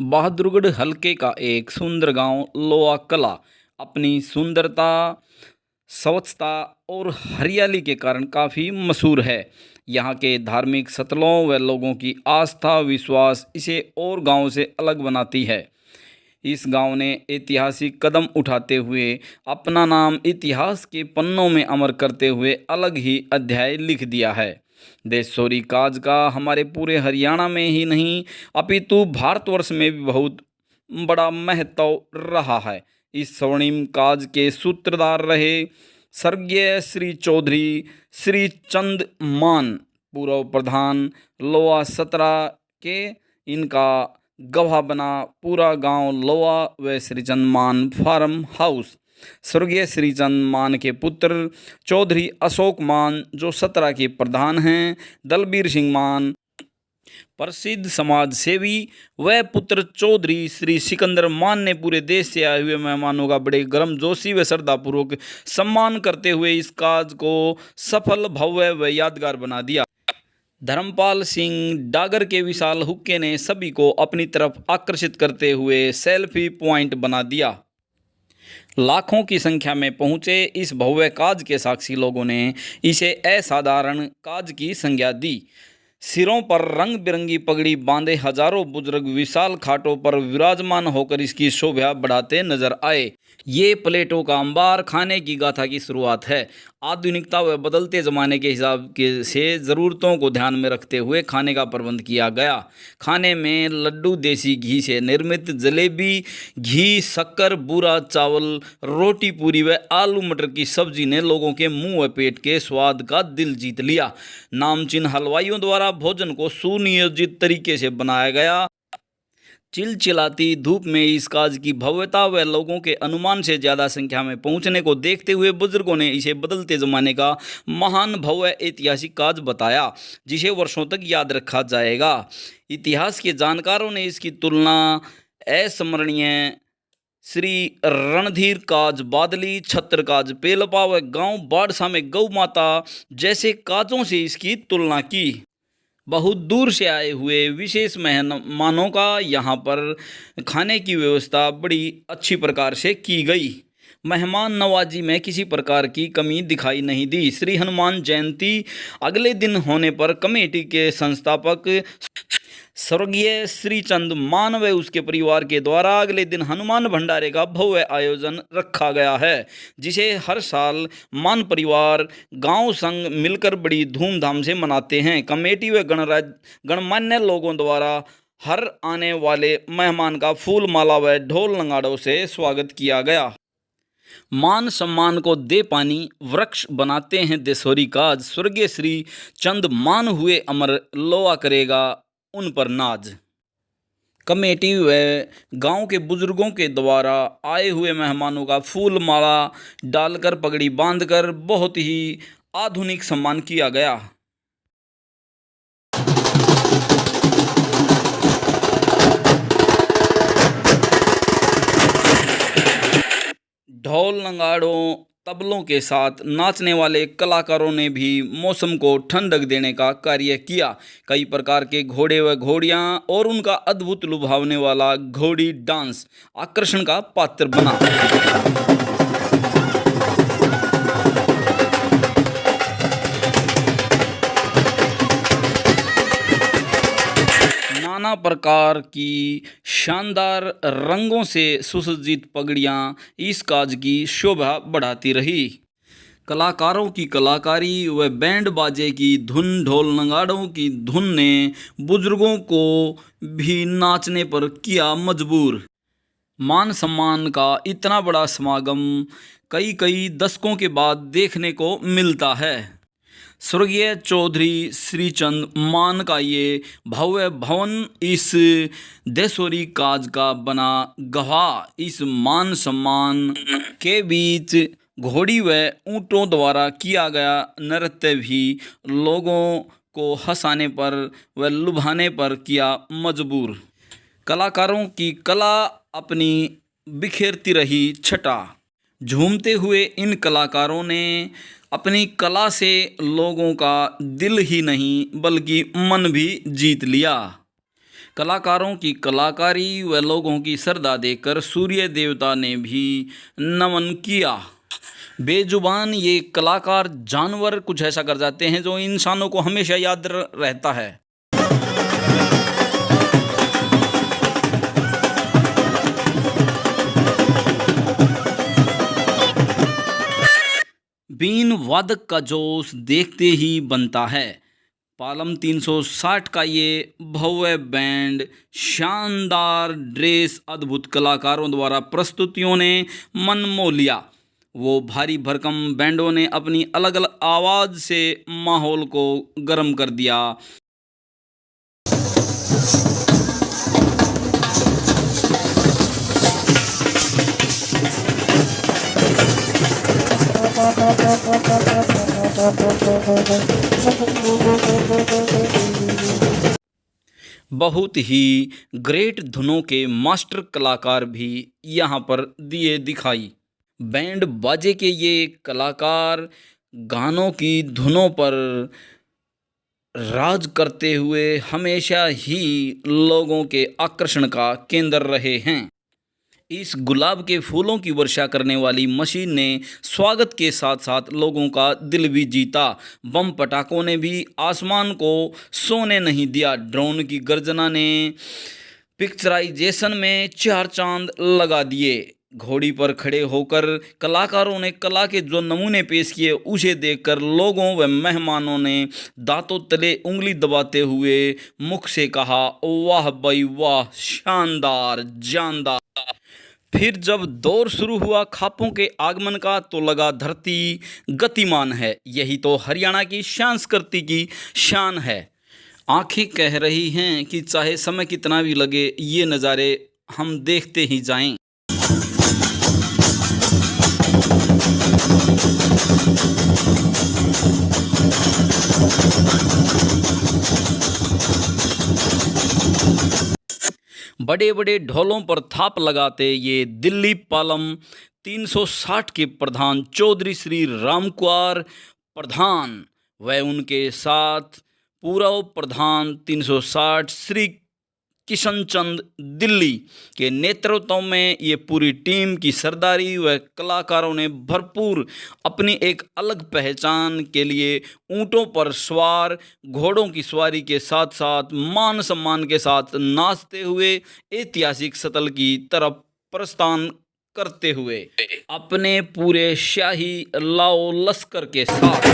बहादुरगढ़ हलके का एक सुंदर गांव लोआ कला अपनी सुंदरता, स्वच्छता और हरियाली के कारण काफ़ी मशहूर है। यहाँ के धार्मिक स्थलों व लोगों की आस्था विश्वास इसे और गांव से अलग बनाती है। इस गांव ने ऐतिहासिक कदम उठाते हुए अपना नाम इतिहास के पन्नों में अमर करते हुए अलग ही अध्याय लिख दिया है। देशोरी काज का हमारे पूरे हरियाणा में ही नहीं अपितु भारतवर्ष में भी बहुत बड़ा महत्व रहा है। इस स्वर्णिम काज के सूत्रधार रहे स्वर्गीय श्री चौधरी श्री चंद मान, पूर्व प्रधान लोआ 17 के। इनका गवाह बना पूरा गांव लोआ व श्रीचंद मान फार्म हाउस। स्वर्गीय श्रीचंद मान के पुत्र चौधरी अशोक मान जो 17 के प्रधान हैं, दलबीर सिंह मान प्रसिद्ध समाज सेवी व पुत्र चौधरी श्री सिकंदर मान ने पूरे देश से आए हुए मेहमानों का बड़े गर्मजोशी व श्रद्धापूर्वक सम्मान करते हुए इस काज को सफल, भव्य व यादगार बना दिया। धर्मपाल सिंह डागर के विशाल हुक्के ने सभी को अपनी तरफ आकर्षित करते हुए सेल्फी पॉइंट बना दिया। लाखों की संख्या में पहुंचे इस भव्य काज के साक्षी लोगों ने इसे असाधारण काज की संज्ञा दी। सिरों पर रंग बिरंगी पगड़ी बांधे हजारों बुजुर्ग विशाल खाटों पर विराजमान होकर इसकी शोभा बढ़ाते नजर आए। ये प्लेटों का अंबार खाने की गाथा की शुरुआत है। आधुनिकता व बदलते ज़माने के हिसाब के से ज़रूरतों को ध्यान में रखते हुए खाने का प्रबंध किया गया। खाने में लड्डू देसी घी से निर्मित, जलेबी, घी, शक्कर, बूरा चावल, रोटी पूरी व आलू मटर की सब्जी ने लोगों के मुंह व पेट के स्वाद का दिल जीत लिया। नामचीन हलवाइयों द्वारा भोजन को सुनियोजित तरीके से बनाया गया। चिलचिलाती धूप में इस काज की भव्यता व लोगों के अनुमान से ज़्यादा संख्या में पहुंचने को देखते हुए बुजुर्गों ने इसे बदलते ज़माने का महान भव्य ऐतिहासिक काज बताया, जिसे वर्षों तक याद रखा जाएगा। इतिहास के जानकारों ने इसकी तुलना अस्मरणीय श्री रणधीर काज, बादली छत्र काज, पेलपा व गांव बाड़सा में गौ माता जैसे काजों से इसकी तुलना की। बहुत दूर से आए हुए विशेष मेहमानों का यहाँ पर खाने की व्यवस्था बड़ी अच्छी प्रकार से की गई। मेहमान नवाजी में किसी प्रकार की कमी दिखाई नहीं दी। श्री हनुमान जयंती अगले दिन होने पर कमेटी के संस्थापक स्वर्गीय श्रीचंद मान व उसके परिवार के द्वारा अगले दिन हनुमान भंडारे का भव्य आयोजन रखा गया है, जिसे हर साल मान परिवार गांव संघ मिलकर बड़ी धूमधाम से मनाते हैं। कमेटी व गणमान्य लोगों द्वारा हर आने वाले मेहमान का फूल माला व ढोल नगाड़ों से स्वागत किया गया। मान सम्मान को दे पानी वृक्ष बनाते हैं देशोरी काज, स्वर्गीय श्री चंद मान हुए अमर, लोआ करेगा उन पर नाज। कमेटी व गांव के बुजुर्गों के द्वारा आए हुए मेहमानों का फूल माला डालकर, पगड़ी बांधकर बहुत ही आधुनिक सम्मान किया गया। ढोल नगाड़ों तबलों के साथ नाचने वाले कलाकारों ने भी मौसम को ठंडक देने का कार्य किया। कई प्रकार के घोड़े व घोड़ियां और उनका अद्भुत लुभावने वाला घोड़ी डांस आकर्षण का पात्र बना। नाना प्रकार की शानदार रंगों से सुसज्जित पगड़ियाँ इस काज की शोभा बढ़ाती रही। कलाकारों की कलाकारी व बैंड बाजे की धुन, ढोल नगाड़ों की धुन ने बुजुर्गों को भी नाचने पर किया मजबूर। मान सम्मान का इतना बड़ा समागम कई दशकों के बाद देखने को मिलता है। स्वर्गीय चौधरी श्रीचंद मान का ये भव्य भवन इस देशोरी काज का बना गवाह। इस मान सम्मान के बीच घोड़ी व ऊँटों द्वारा किया गया नृत्य भी लोगों को हंसाने पर व लुभाने पर किया मजबूर। कलाकारों की कला अपनी बिखेरती रही छटा। झूमते हुए इन कलाकारों ने अपनी कला से लोगों का दिल ही नहीं बल्कि मन भी जीत लिया। कलाकारों की कलाकारी व लोगों की श्रद्धा देखकर सूर्य देवता ने भी नमन किया। बेजुबान ये कलाकार जानवर कुछ ऐसा कर जाते हैं जो इंसानों को हमेशा याद रहता है। बीन वादक का जोश देखते ही बनता है। पालम 360 का ये भव्य बैंड, शानदार ड्रेस, अद्भुत कलाकारों द्वारा प्रस्तुतियों ने मन मोह लिया। वो भारी भरकम बैंडों ने अपनी अलग अलग आवाज़ से माहौल को गर्म कर दिया। बहुत ही ग्रेट धुनों के मास्टर कलाकार भी यहाँ पर दिए दिखाई। बैंड बाजे के ये कलाकार गानों की धुनों पर राज करते हुए हमेशा ही लोगों के आकर्षण का केंद्र रहे हैं। इस गुलाब के फूलों की वर्षा करने वाली मशीन ने स्वागत के साथ साथ लोगों का दिल भी जीता। बम पटाखों ने भी आसमान को सोने नहीं दिया। ड्रोन की गर्जना ने पिक्चराइजेशन में चार चांद लगा दिए। घोड़ी पर खड़े होकर कलाकारों ने कला के जो नमूने पेश किए उसे देखकर लोगों व मेहमानों ने दांतों तले उंगली दबाते हुए मुख से कहा, वाह भाई वाह, शानदार, जानदार। फिर जब दौर शुरू हुआ खापों के आगमन का तो लगा धरती गतिमान है। यही तो हरियाणा की संस्कृति की शान है। आंखें कह रही हैं कि चाहे समय कितना भी लगे ये नज़ारे हम देखते ही जाएं। बड़े बड़े ढोलों पर थाप लगाते ये दिल्ली पालम 360 के प्रधान चौधरी श्री रामकुमार प्रधान व उनके साथ पूर्व प्रधान 360 श्री किशन चंद दिल्ली के नेतृत्व में ये पूरी टीम की सरदारी व कलाकारों ने भरपूर अपनी एक अलग पहचान के लिए ऊंटों पर सवार घोड़ों की सवारी के साथ साथ मान सम्मान के साथ नाचते हुए ऐतिहासिक स्थल की तरफ प्रस्थान करते हुए अपने पूरे शाही लाओ लश्कर के साथ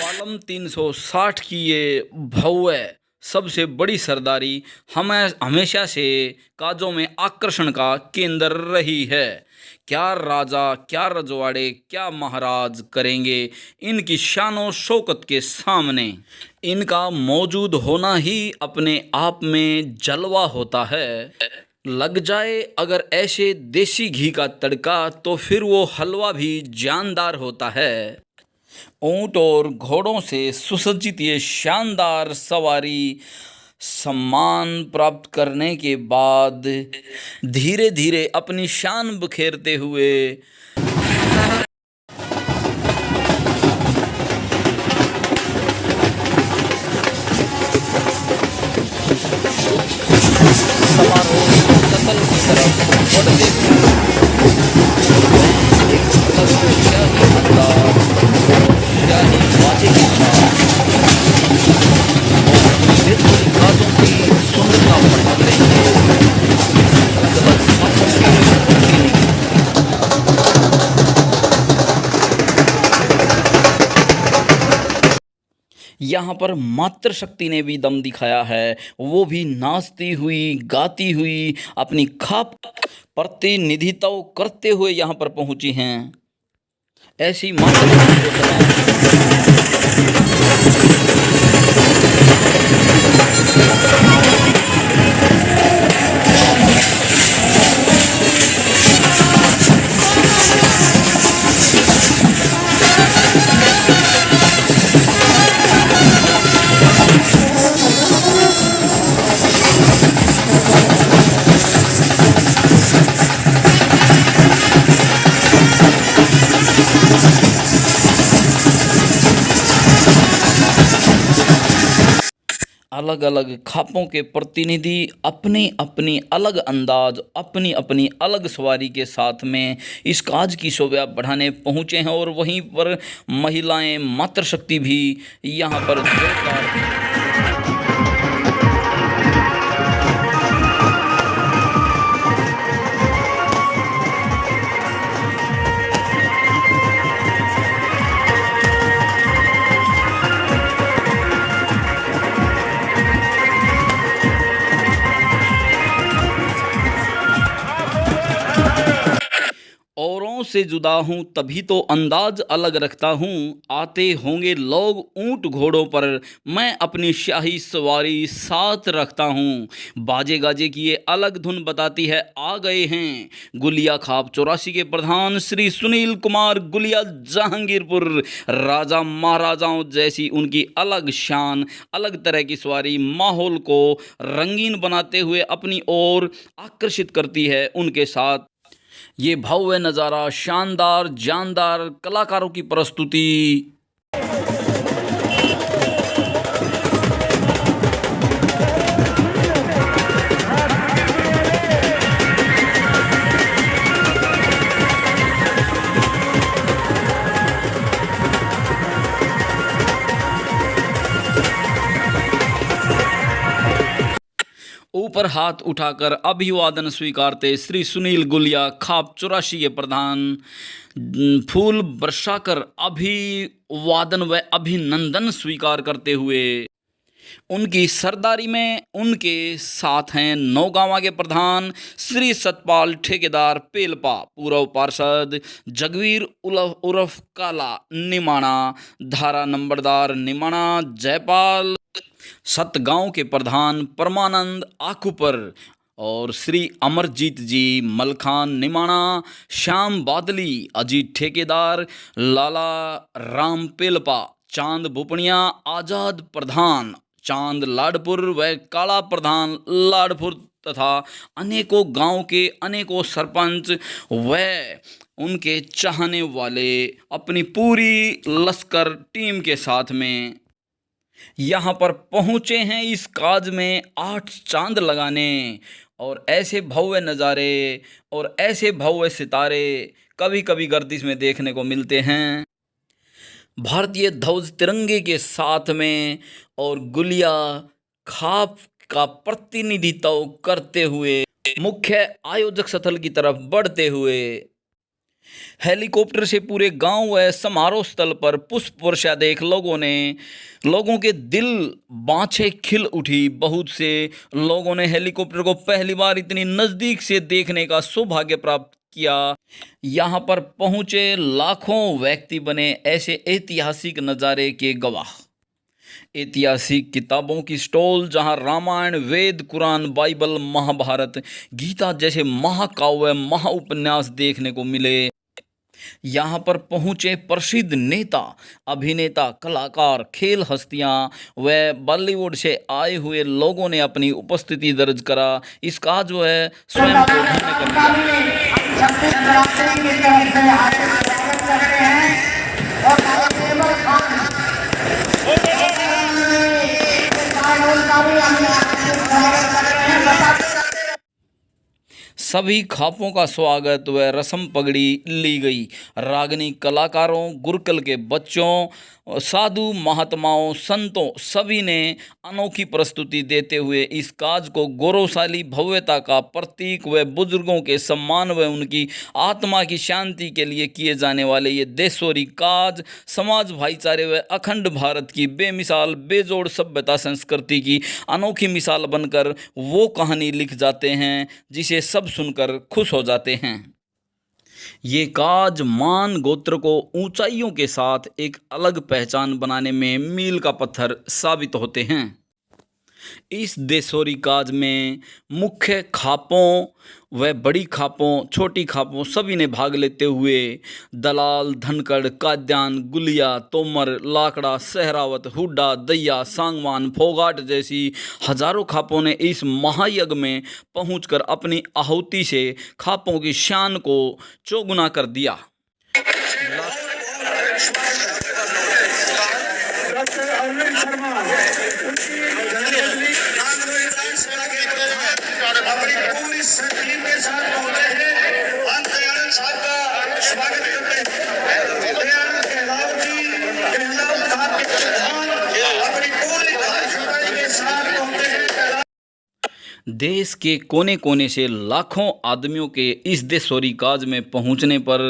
पालम 360 की ये भव्य सबसे बड़ी सरदारी हमें हमेशा से काजों में आकर्षण का केंद्र रही है। क्या राजा, क्या रजवाड़े, क्या महाराज करेंगे इनकी शानो शौकत के सामने। इनका मौजूद होना ही अपने आप में जलवा होता है। लग जाए अगर ऐसे देसी घी का तड़का तो फिर वो हलवा भी जानदार होता है। ऊंट और घोड़ों से सुसज्जित ये शानदार सवारी सम्मान प्राप्त करने के बाद धीरे धीरे अपनी शान बिखेरते हुए समारोह स्थल की तरफ बढ़ते हुए एक अलग शाही अंदाज और शाही वाजे के साथ नृत्य गानों की सुंदरता बढ़ाते हैं। अलग अलग खापों की प्रतिनिधि यहाँ पर मातृशक्ति ने भी दम दिखाया है, वो भी नाचती हुई गाती हुई अपनी खाप प्रतिनिधित्व करते हुए यहाँ पर पहुंची हैं। ऐसी मातृशक्ति को सलाम। अलग अलग खापों के प्रतिनिधि अपनी अपनी अलग अंदाज अपनी अपनी अलग सवारी के साथ में इस काज की शोभा बढ़ाने पहुँचे हैं और वहीं पर महिलाएं मातृशक्ति भी यहाँ पर जोरदार औरों से जुदा हूँ तभी तो अंदाज अलग रखता हूँ। आते होंगे लोग ऊंट घोड़ों पर, मैं अपनी शाही सवारी साथ रखता हूँ। बाजे गाजे की ये अलग धुन बताती है आ गए हैं गुलिया खाप 84 के प्रधान श्री सुनील कुमार गुलिया। जहांगीरपुर राजा महाराजाओं जैसी उनकी अलग शान, अलग तरह की सवारी माहौल को रंगीन बनाते हुए अपनी ओर आकर्षित करती है। उनके साथ ये भव्य नज़ारा, शानदार जानदार कलाकारों की प्रस्तुति। ऊपर हाथ उठाकर अभिवादन स्वीकारते श्री सुनील गुलिया खाप 84 के प्रधान फूल बरसाकर अभिवादन व अभिनंदन स्वीकार करते हुए उनकी सरदारी में उनके साथ हैं नौगांवा के प्रधान श्री सतपाल ठेकेदार पेलपा, पूर्व पार्षद जगवीर उर्फ काला निमाणा, धारा नंबरदार निमाणा जयपाल, सतगांव के प्रधान परमानंद आकुपर और श्री अमरजीत जी मलखान निमाणा, श्याम बादली अजीत ठेकेदार, लाला राम पेलपा, चांद भुपनिया आजाद प्रधान चांद लाडपुर व काला प्रधान लाडपुर तथा अनेकों गांव के अनेकों सरपंच व उनके चाहने वाले अपनी पूरी लश्कर टीम के साथ में यहाँ पर पहुँचे हैं इस काज में 8 चांद लगाने। और ऐसे भव्य नज़ारे और ऐसे भव्य सितारे कभी कभी गर्दिश में देखने को मिलते हैं। भारतीय ध्वज तिरंगे के साथ में और गुलिया खाप का प्रतिनिधित्व करते हुए मुख्य आयोजक स्थल की तरफ बढ़ते हुए हेलीकॉप्टर से पूरे गांव व समारोह स्थल पर पुष्प वर्षा देख लोगों के दिल बाँछें खिल उठी। बहुत से लोगों ने हेलीकॉप्टर को पहली बार इतनी नज़दीक से देखने का सौभाग्य प्राप्त किया। यहाँ पर पहुँचे लाखों व्यक्ति बने ऐसे ऐतिहासिक नज़ारे के गवाह। ऐतिहासिक किताबों की स्टॉल जहां रामायण, वेद, कुरान, बाइबल, महाभारत, गीता जैसे महाकाव्य महाउपन्यास देखने को मिले। यहाँ पर पहुँचे प्रसिद्ध नेता, अभिनेता, कलाकार, खेल हस्तियाँ व बॉलीवुड से आए हुए लोगों ने अपनी उपस्थिति दर्ज करा। इसका जो है स्वयं को धन्य कर सभी खापों का स्वागत व रस्म पगड़ी ली गई। रागनी कलाकारों, गुरकल के बच्चों, साधु महात्माओं, संतों सभी ने अनोखी प्रस्तुति देते हुए इस काज को गौरवशाली भव्यता का प्रतीक व बुजुर्गों के सम्मान व उनकी आत्मा की शांति के लिए किए जाने वाले ये देशोरी काज समाज, भाईचारे व अखंड भारत की बेमिसाल बेजोड़ सभ्यता संस्कृति की अनोखी मिसाल बनकर वो कहानी लिख जाते हैं जिसे सब सुनकर खुश हो जाते हैं। ये काज मान गोत्र को ऊंचाइयों के साथ एक अलग पहचान बनाने में मील का पत्थर साबित होते हैं। इस देशोरी काज में मुख्य खापों व बड़ी खापों, छोटी खापों सभी ने भाग लेते हुए दलाल, धनखड़, काद्यान, गुलिया, तोमर, लाकड़ा, सहरावत, हुड्डा, दैया, सांगवान, फोगाट जैसी हजारों खापों ने इस महायज्ञ में पहुंचकर अपनी आहुति से खापों की शान को चौगुना कर दिया। देश के कोने कोने से लाखों आदमियों के इस देशोरी काज में पहुंचने पर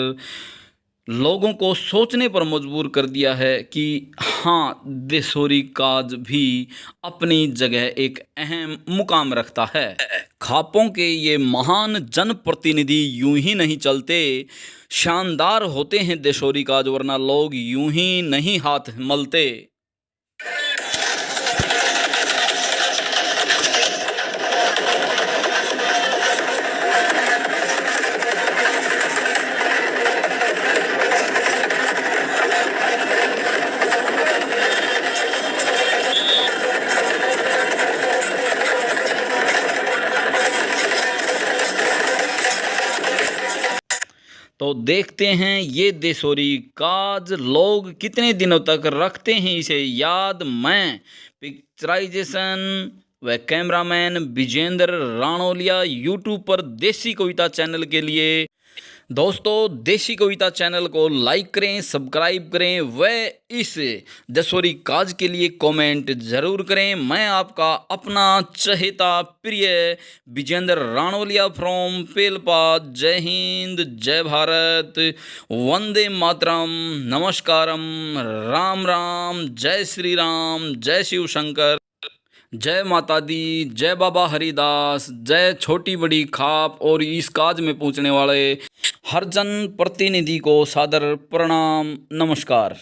लोगों को सोचने पर मजबूर कर दिया है कि हाँ, देशोरी काज भी अपनी जगह एक अहम मुकाम रखता है। खापों के ये महान जनप्रतिनिधि यूं ही नहीं चलते, शानदार होते हैं देशोरी काज, वरना लोग यूं ही नहीं हाथ मलते। तो देखते हैं ये देशोरी काज लोग कितने दिनों तक रखते हैं इसे याद। मैं पिक्चराइजेशन व कैमरामैन विजेंद्र राणौलिया, यूट्यूब पर देसी कविता चैनल के लिए। दोस्तों, देसी कविता चैनल को लाइक करें, सब्सक्राइब करें व इस देशोरी काज के लिए कमेंट जरूर करें। मैं आपका अपना चहेता प्रिय विजेंद्र राणौलिया फ्रॉम पेलपा। जय हिंद, जय भारत, वंदे मातरम, नमस्कारम, राम राम, जय श्री राम, जय शिव शंकर, जय माता दी, जय बाबा हरिदास, जय छोटी बड़ी खाप और इस काज में पूछने वाले हर जन प्रतिनिधि को सादर प्रणाम, नमस्कार।